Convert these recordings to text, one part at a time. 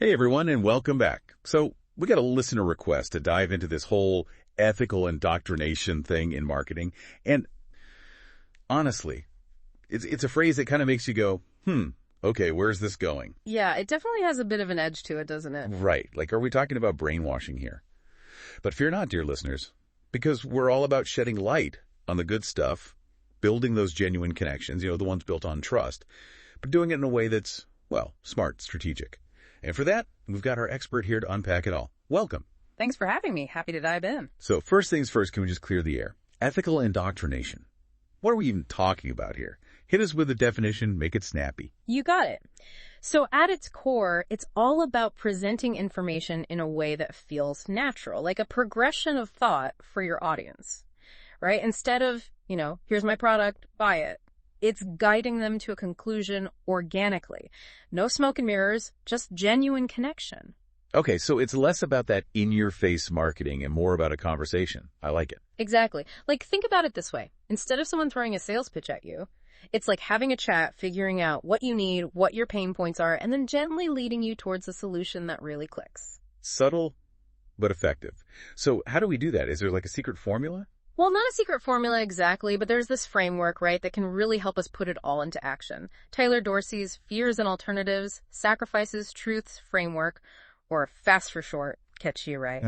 Hey everyone, and welcome back. So we got a listener request to dive into this whole ethical indoctrination thing in marketing. And honestly, it's a phrase that kind of makes you go, okay, where's this going? Yeah, it definitely has a bit of an edge to it, doesn't it? Right. Like, are we talking about brainwashing here? But fear not, dear listeners, because we're all about shedding light on the good stuff, building those genuine connections, the ones built on trust, but doing it in a way that's, well, smart, strategic. And for that, we've got our expert here to unpack it all. Welcome. Thanks for having me. Happy to dive in. So first things first, can we just clear the air? Ethical indoctrination. What are we even talking about here? Hit us with a definition, make it snappy. You got it. So at its core, it's all about presenting information in a way that feels natural, like a progression of thought for your audience, right? Instead of, here's my product, buy it. It's guiding them to a conclusion organically. No smoke and mirrors, just genuine connection. Okay, so it's less about that in-your-face marketing and more about a conversation. I like it. Exactly. Like, think about it this way. Instead of someone throwing a sales pitch at you, it's like having a chat, figuring out what you need, what your pain points are, and then gently leading you towards a solution that really clicks. Subtle, but effective. So how do we do that? Is there like a secret formula? Well, not a secret formula exactly, but there's this framework, right, that can really help us put it all into action. Tyler Dorsey's Fears and Alternatives, Sacrifices, Truths framework, or FAST for short. Catchy, right?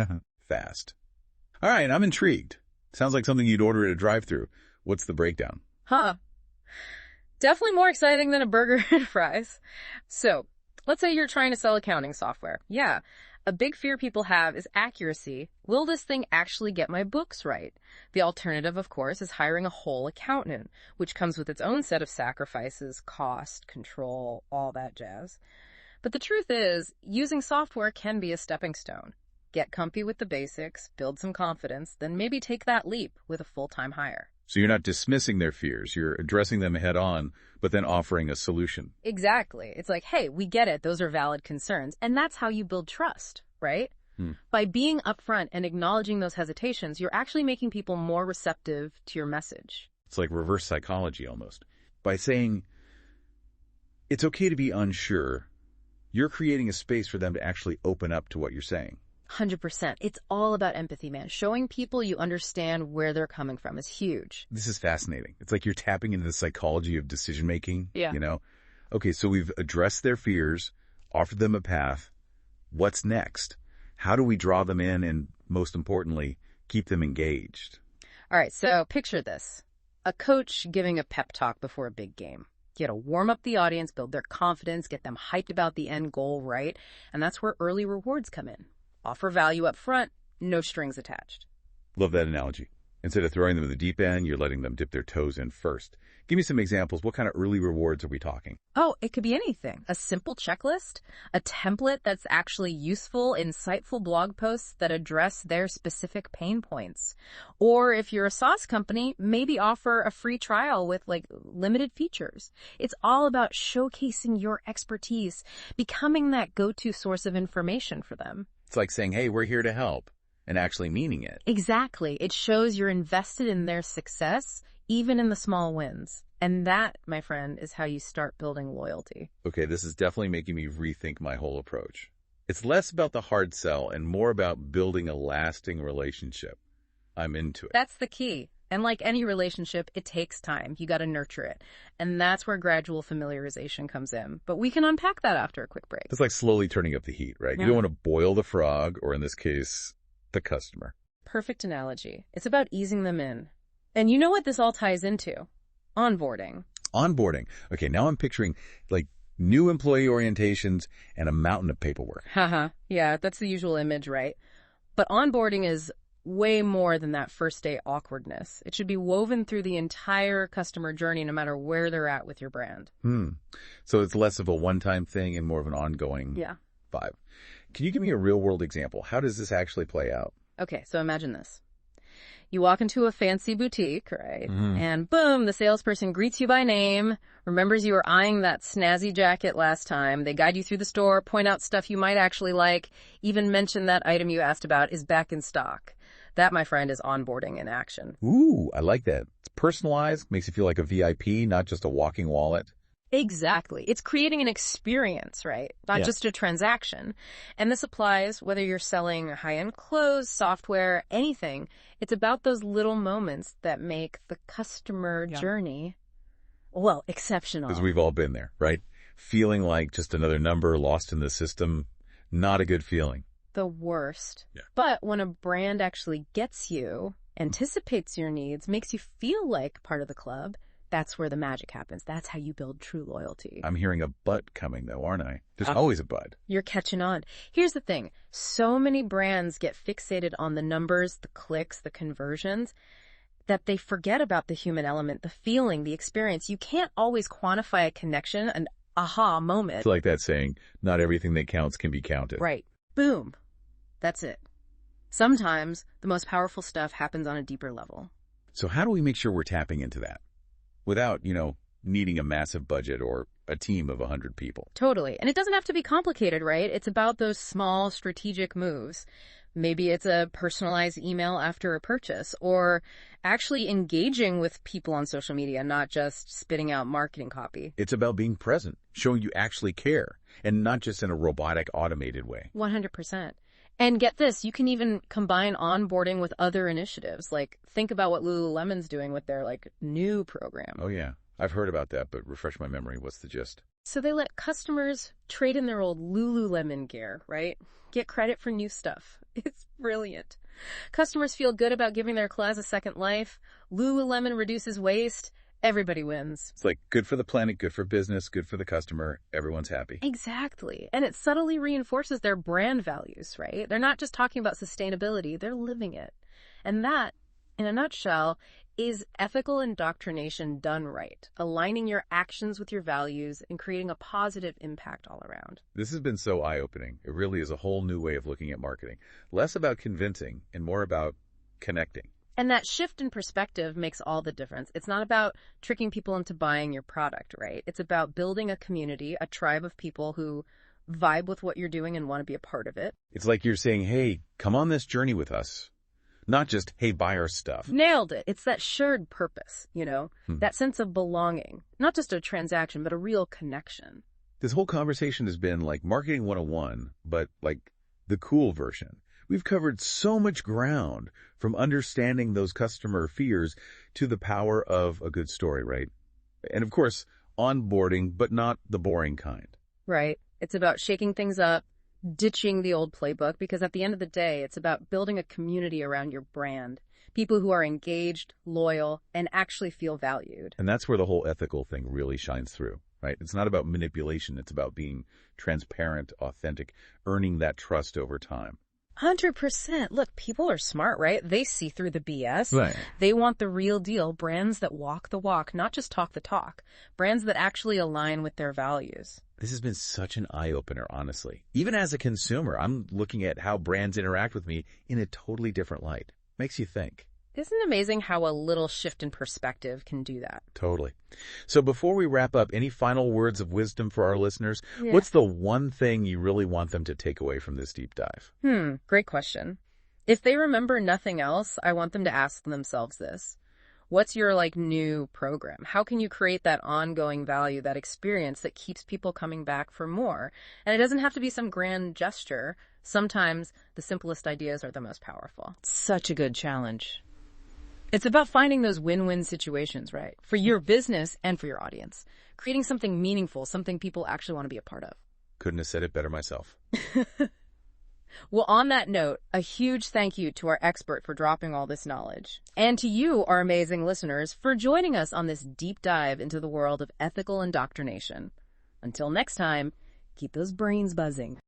Fast. All right, I'm intrigued. Sounds like something you'd order at a drive-thru. What's the breakdown? Definitely more exciting than a burger and fries. So, let's say you're trying to sell accounting software. Yeah. A big fear people have is accuracy. Will this thing actually get my books right? The alternative, of course, is hiring a whole accountant, which comes with its own set of sacrifices, cost, control, all that jazz. But the truth is, using software can be a stepping stone. Get comfy with the basics, build some confidence, then maybe take that leap with a full-time hire. So you're not dismissing their fears, you're addressing them head on, but then offering a solution. Exactly. It's like, hey, we get it. Those are valid concerns. And that's how you build trust, right? By being upfront and acknowledging those hesitations, you're actually making people more receptive to your message. It's like reverse psychology almost. By saying, it's okay to be unsure, you're creating a space for them to actually open up to what you're saying. 100%. It's all about empathy, man. Showing people you understand where they're coming from is huge. This is fascinating. It's like you're tapping into the psychology of decision-making. Yeah. Okay, so we've addressed their fears, offered them a path. What's next? How do we draw them in and, most importantly, keep them engaged? All right, so picture this. A coach giving a pep talk before a big game. You got to warm up the audience, build their confidence, get them hyped about the end goal, right? And that's where early rewards come in. Offer value up front, no strings attached. Love that analogy. Instead of throwing them in the deep end, you're letting them dip their toes in first. Give me some examples. What kind of early rewards are we talking? Oh, it could be anything. A simple checklist, a template that's actually useful, insightful blog posts that address their specific pain points. Or if you're a sauce company, maybe offer a free trial with limited features. It's all about showcasing your expertise, becoming that go-to source of information for them. It's like saying, hey, we're here to help, and actually meaning it. Exactly. It shows you're invested in their success, even in the small wins. And that, my friend, is how you start building loyalty. Okay, this is definitely making me rethink my whole approach. It's less about the hard sell and more about building a lasting relationship. I'm into it. That's the key. And like any relationship, it takes time. You got to nurture it. And that's where gradual familiarization comes in. But we can unpack that after a quick break. It's like slowly turning up the heat, right? Yeah. You don't want to boil the frog, or in this case, the customer. Perfect analogy. It's about easing them in. And you know what this all ties into? Onboarding. Onboarding. Okay, now I'm picturing new employee orientations and a mountain of paperwork. Yeah, that's the usual image, right? But onboarding is way more than that first day awkwardness. It should be woven through the entire customer journey, no matter where they're at with your brand. So it's less of a one-time thing and more of an ongoing vibe. Can you give me a real-world example? How does this actually play out? Okay, so imagine this. You walk into a fancy boutique, right? And boom, the salesperson greets you by name, remembers you were eyeing that snazzy jacket last time. They guide you through the store, point out stuff you might actually like, even mention that item you asked about is back in stock. That, my friend, is onboarding in action. Ooh, I like that. It's personalized, makes you feel like a VIP, not just a walking wallet. Exactly. It's creating an experience, right? Not just a transaction. And this applies whether you're selling high-end clothes, software, anything. It's about those little moments that make the customer journey, well, exceptional. Because we've all been there, right? Feeling like just another number lost in the system, not a good feeling. The worst. Yeah. But when a brand actually gets you, anticipates your needs, makes you feel like part of the club, that's where the magic happens. That's how you build true loyalty. I'm hearing a but coming, though, aren't I? There's always a but. You're catching on. Here's the thing. So many brands get fixated on the numbers, the clicks, the conversions, that they forget about the human element, the feeling, the experience. You can't always quantify a connection, an aha moment. It's like that saying, not everything that counts can be counted. Right. Boom. That's it. Sometimes the most powerful stuff happens on a deeper level. So how do we make sure we're tapping into that without, needing a massive budget or a team of 100 people? Totally. And it doesn't have to be complicated, right? It's about those small strategic moves. Maybe it's a personalized email after a purchase, or actually engaging with people on social media, not just spitting out marketing copy. It's about being present, showing you actually care, and not just in a robotic, automated way. 100%. And get this, you can even combine onboarding with other initiatives. Like, think about what Lululemon's doing with their, new program. Oh, yeah. I've heard about that, but refresh my memory. What's the gist? So they let customers trade in their old Lululemon gear, right? Get credit for new stuff. It's brilliant. Customers feel good about giving their clothes a second life. Lululemon reduces waste. Everybody wins. It's like good for the planet, good for business, good for the customer. Everyone's happy. Exactly. And it subtly reinforces their brand values, right? They're not just talking about sustainability, they're living it. And that, in a nutshell, is ethical indoctrination done right, aligning your actions with your values and creating a positive impact all around. This has been so eye-opening. It really is a whole new way of looking at marketing. Less about convincing and more about connecting. And that shift in perspective makes all the difference. It's not about tricking people into buying your product, right? It's about building a community, a tribe of people who vibe with what you're doing and want to be a part of it. It's like you're saying, hey, come on this journey with us. Not just, hey, buy our stuff. Nailed it. It's that shared purpose, that sense of belonging. Not just a transaction, but a real connection. This whole conversation has been like Marketing 101, but like the cool version. We've covered so much ground, from understanding those customer fears to the power of a good story, right? And of course, onboarding, but not the boring kind. Right. It's about shaking things up, ditching the old playbook, because at the end of the day, it's about building a community around your brand. People who are engaged, loyal, and actually feel valued. And that's where the whole ethical thing really shines through, right? It's not about manipulation. It's about being transparent, authentic, earning that trust over time. 100%. Look, people are smart, right? They see through the BS. Right. They want the real deal. Brands that walk the walk, not just talk the talk. Brands that actually align with their values. This has been such an eye-opener, honestly. Even as a consumer, I'm looking at how brands interact with me in a totally different light. Makes you think. Isn't it amazing how a little shift in perspective can do that? Totally. So before we wrap up, any final words of wisdom for our listeners? Yeah. What's the one thing you really want them to take away from this deep dive? Great question. If they remember nothing else, I want them to ask themselves this. What's your new program? How can you create that ongoing value, that experience that keeps people coming back for more? And it doesn't have to be some grand gesture. Sometimes the simplest ideas are the most powerful. Such a good challenge. It's about finding those win-win situations, right? For your business and for your audience. Creating something meaningful, something people actually want to be a part of. Couldn't have said it better myself. Well, on that note, a huge thank you to our expert for dropping all this knowledge. And to you, our amazing listeners, for joining us on this deep dive into the world of ethical indoctrination. Until next time, keep those brains buzzing.